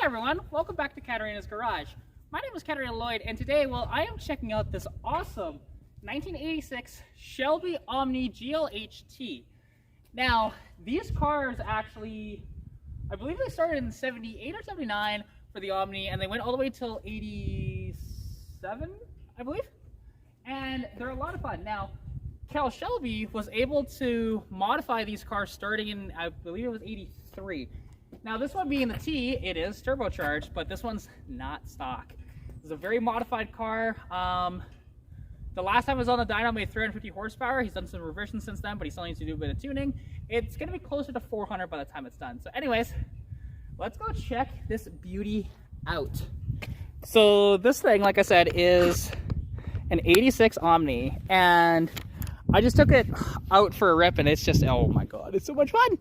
Hi everyone, welcome back to Katarina's Garage. My name is Katarina Lloyd, and today, I am checking out this awesome 1986 Shelby Omni GLHT. Now, these cars actually, I believe they started in 78 or 79 for the Omni, and they went all the way till 87, I believe. And they're a lot of fun. Now, Cal Shelby was able to modify these cars starting in, I believe it was 83. Now this one being the T, it is turbocharged, but this one's not stock. It's a very modified car. The last time it was on the dyno made 350 horsepower. He's done some revisions since then, but he still needs to do a bit of tuning. It's gonna be closer to 400 by the time it's done. So anyways, let's go check this beauty out. So this thing, like I said, is an 86 Omni, and I just took it out for a rip, and it's just, oh my god, it's so much fun.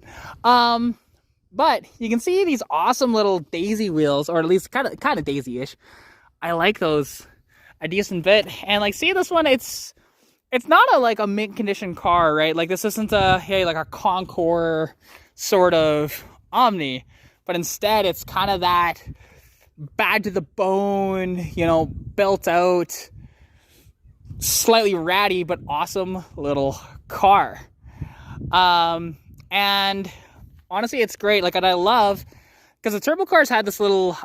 But you can see these awesome little daisy wheels, or at least kind of daisy-ish. I like those a decent bit. And like, see this one, it's not like a mint condition car, right? Like this isn't like a Concours sort of Omni, but instead it's kind of that bad to the bone, you know, built out, slightly ratty but awesome little car. And honestly, it's great. Like, and I love, because the turbo cars had this little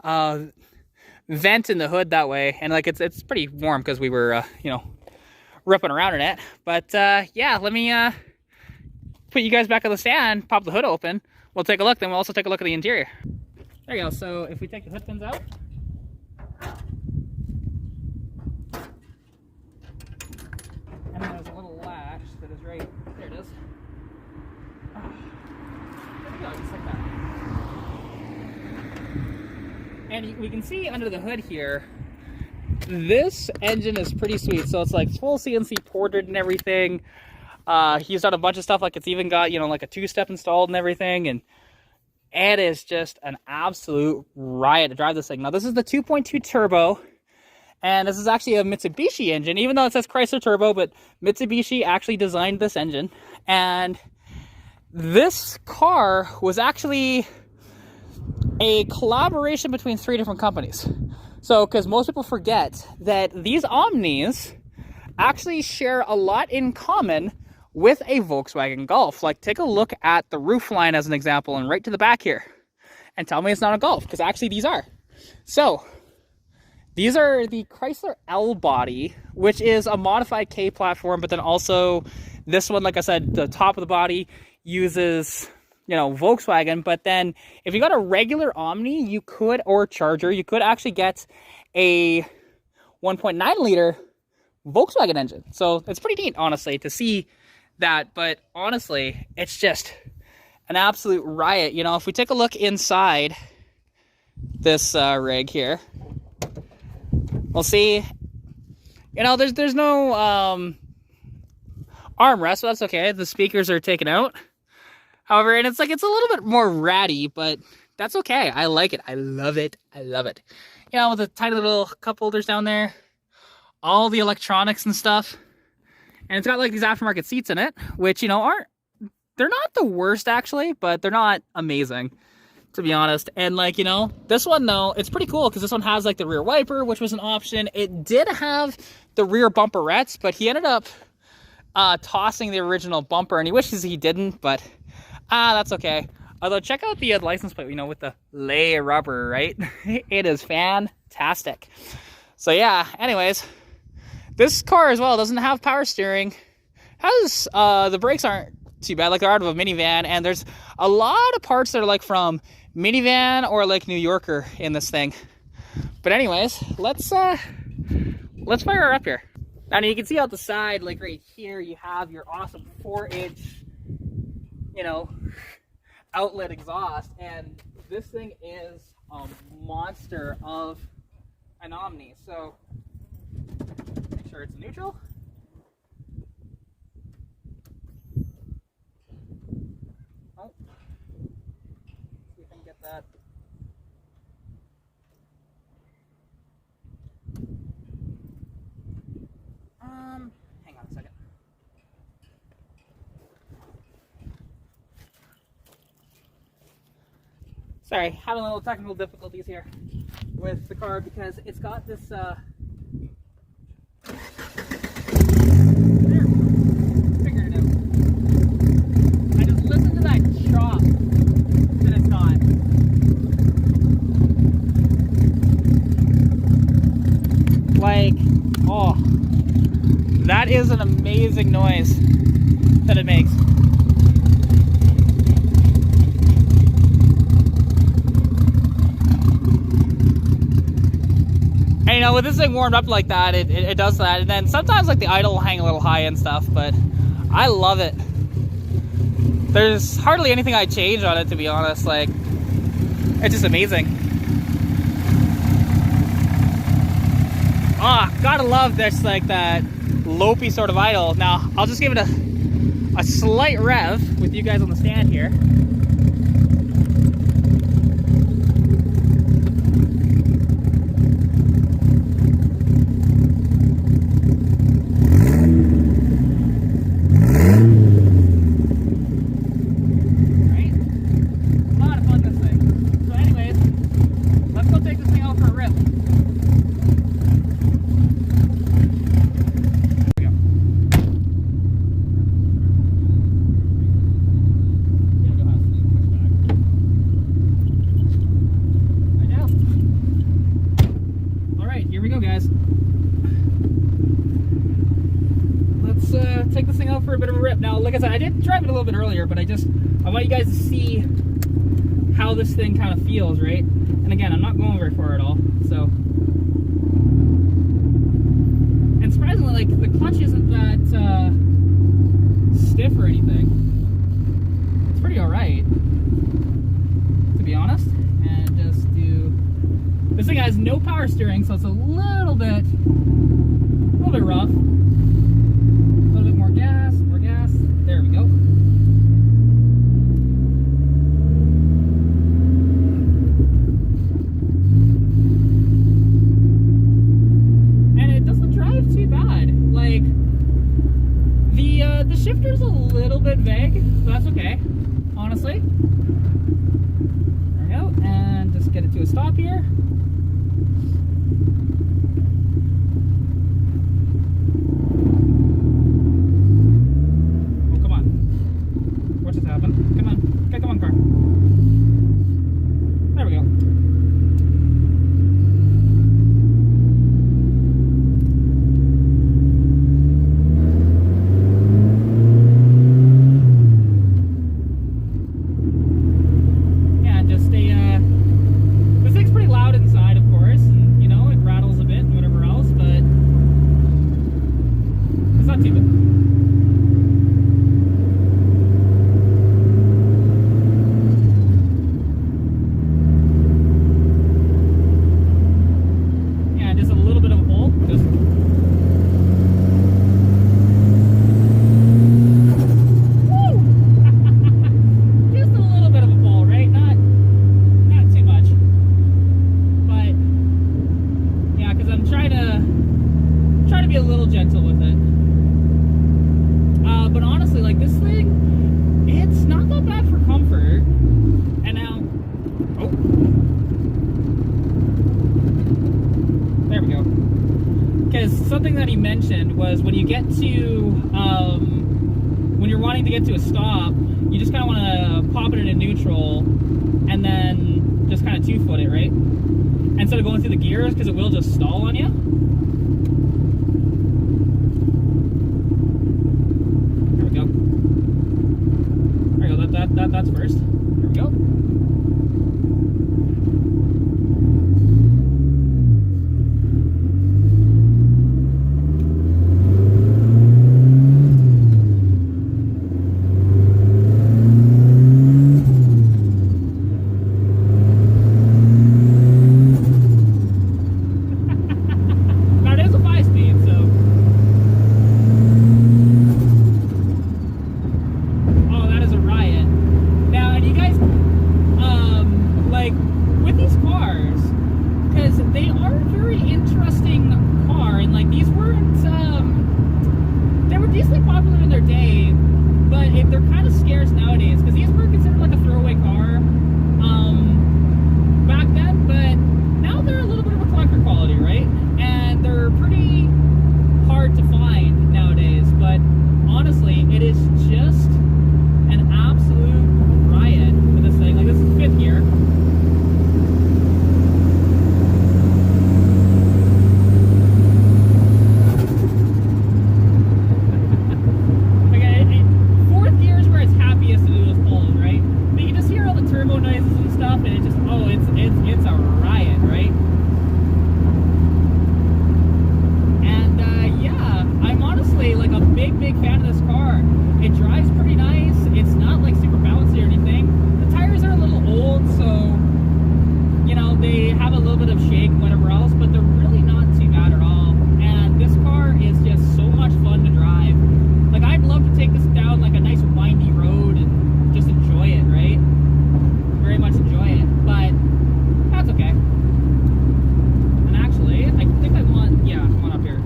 vent in the hood that way, and like it's pretty warm because we were you know, ripping around in it. But yeah, let me put you guys back on the stand, pop the hood open, we'll take a look, then we'll also take a look at the interior. There you go. So if we take the hood pins out, and then there's a little latch that is right there. It is. Just like that. And we can see under the hood here, this engine is pretty sweet. So it's like full CNC ported and everything. He's done a bunch of stuff, like it's even got, you know, like a two-step installed and everything, and it is just an absolute riot to drive this thing. Now this is the 2.2 turbo, and this is actually a Mitsubishi engine, even though it says Chrysler turbo, but Mitsubishi actually designed this engine. And this car was actually a collaboration between 3 different companies. So, because most people forget that these Omnis actually share a lot in common with a Volkswagen Golf. Like, take a look at the roof line as an example, and right to the back here, and tell me it's not a Golf, because actually these are. So, these are the Chrysler L body, which is a modified K platform, but then also this one, like I said, the top of the body uses, you know, Volkswagen. But then if you got a regular Omni, you could, or Charger, you could actually get a 1.9 liter Volkswagen engine. So it's pretty neat, honestly, to see that. But honestly, it's just an absolute riot. You know, if we take a look inside this rig here, we'll see, you know, there's no armrest, so that's okay. The speakers are taken out. However, and it's like, it's a little bit more ratty, but that's okay. I like it. I love it. I love it. You know, with the tiny little cup holders down there, all the electronics and stuff. And it's got like these aftermarket seats in it, which, you know, they're not the worst actually, but they're not amazing, to be honest. And like, you know, this one though, it's pretty cool because this one has like the rear wiper, which was an option. It did have the rear bumperettes, but he ended up tossing the original bumper, and he wishes he didn't, but that's okay. Although, check out the license plate, you know, with the lay rubber, right? It is fantastic. So yeah, anyways, this car as well doesn't have power steering. Has the brakes aren't too bad, like they're out of a minivan, and there's a lot of parts that are like from minivan or like New Yorker in this thing. But anyways, let's fire her up here. Now you can see out the side, like right here, you have your awesome 4-inch, you know, outlet exhaust, and this thing is a monster of an Omni. So make sure it's neutral. Oh, see if I can get that. Hang on a second. Sorry, having a little technical difficulties here with the car because it's got this there. Figured it out. I just listened to that chop that it's got. Like, oh, that is an amazing noise that it makes. And you know, with this thing warmed up like that, it does that. And then sometimes like the idle will hang a little high and stuff, but I love it. There's hardly anything I change on it, to be honest. Like, it's just amazing. Ah, gotta love this, like that lopey sort of idle. Now, I'll just give it a slight rev with you guys on the stand here. Take this thing out for a bit of a rip. Now, like I said, I did drive it a little bit earlier, but I want you guys to see how this thing kind of feels, right? And again, I'm not going very far at all, so. And surprisingly, like, the clutch isn't that stiff or anything. It's pretty alright, to be honest. And just do, this thing has no power steering, so it's a little bit rough. More gas, there we go. And it doesn't drive too bad. Like, the shifter's a little bit vague, but that's okay, honestly. There we go, and just get it to a stop here. Come on, car. There we go. Yeah, just this thing's pretty loud inside, of course, and you know, it rattles a bit and whatever else, but it's not too bad. Something that he mentioned was when you get to, when you're wanting to get to a stop, you just kind of want to pop it into neutral and then just kind of 2-foot it, right? Instead of going through the gears, because it will just stall on you. There we go. There we go, that's first. There we go. turbo noises and stuff, and it just, oh, it's a riot, right? And yeah, I'm honestly like a big fan of this car. It drives pretty nice. It's not like super bouncy or anything. The tires are a little old, so you know, they have a little bit of shake and whatever else, but they're really not too bad at all. And this car is just so much fun to drive. Like, I'd love to take this down like a nice windy road and just enjoy it, right? Very much enjoy it, but that's okay. And actually, I think I want, yeah, come on up here.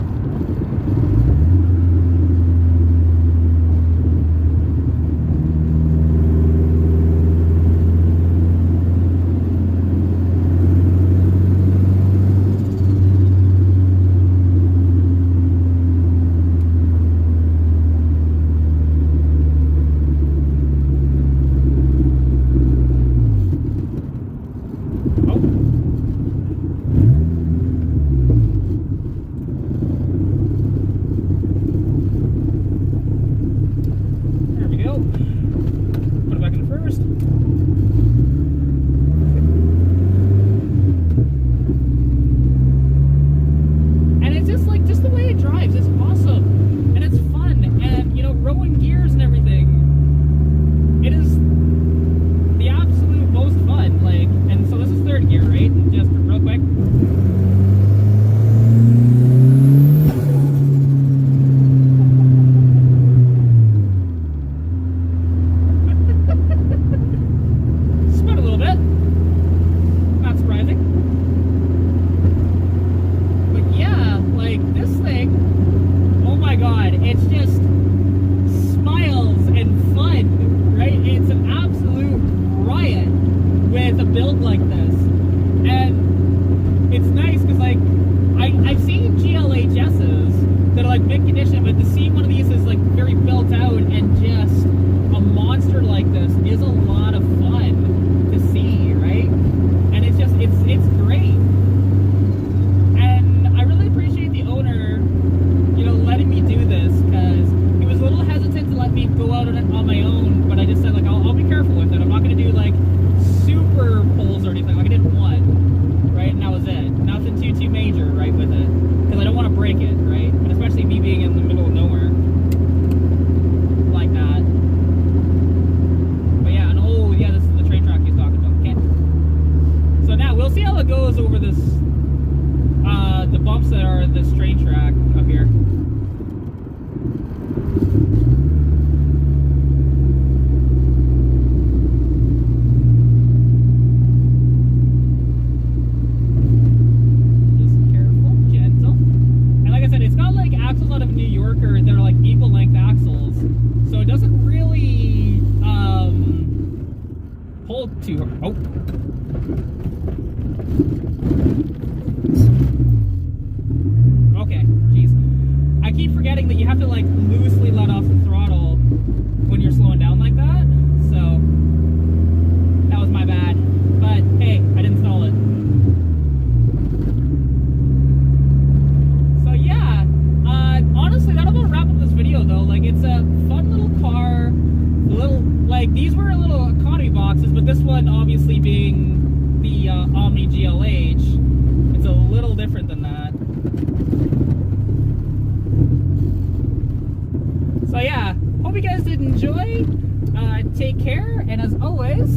Take care, and as always,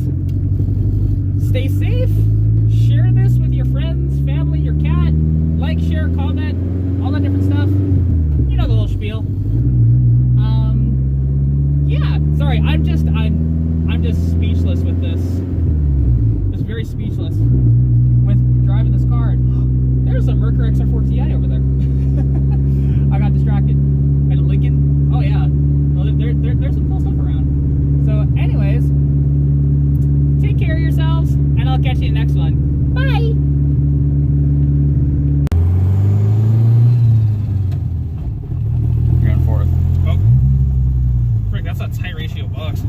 stay safe. Share this with your friends, family, your cat. Like, share, comment, all that different stuff. You know the little spiel. Yeah. Sorry, I'm just speechless with this. Just very speechless with driving this car. There's a Mercury XR4 Ti over there. I got distracted. And a Lincoln. Oh yeah. Well, there's some cool stuff around. So anyways, take care of yourselves, and I'll catch you in the next one. Bye! You're on fourth. Oh. Frick, that's a tight ratio box.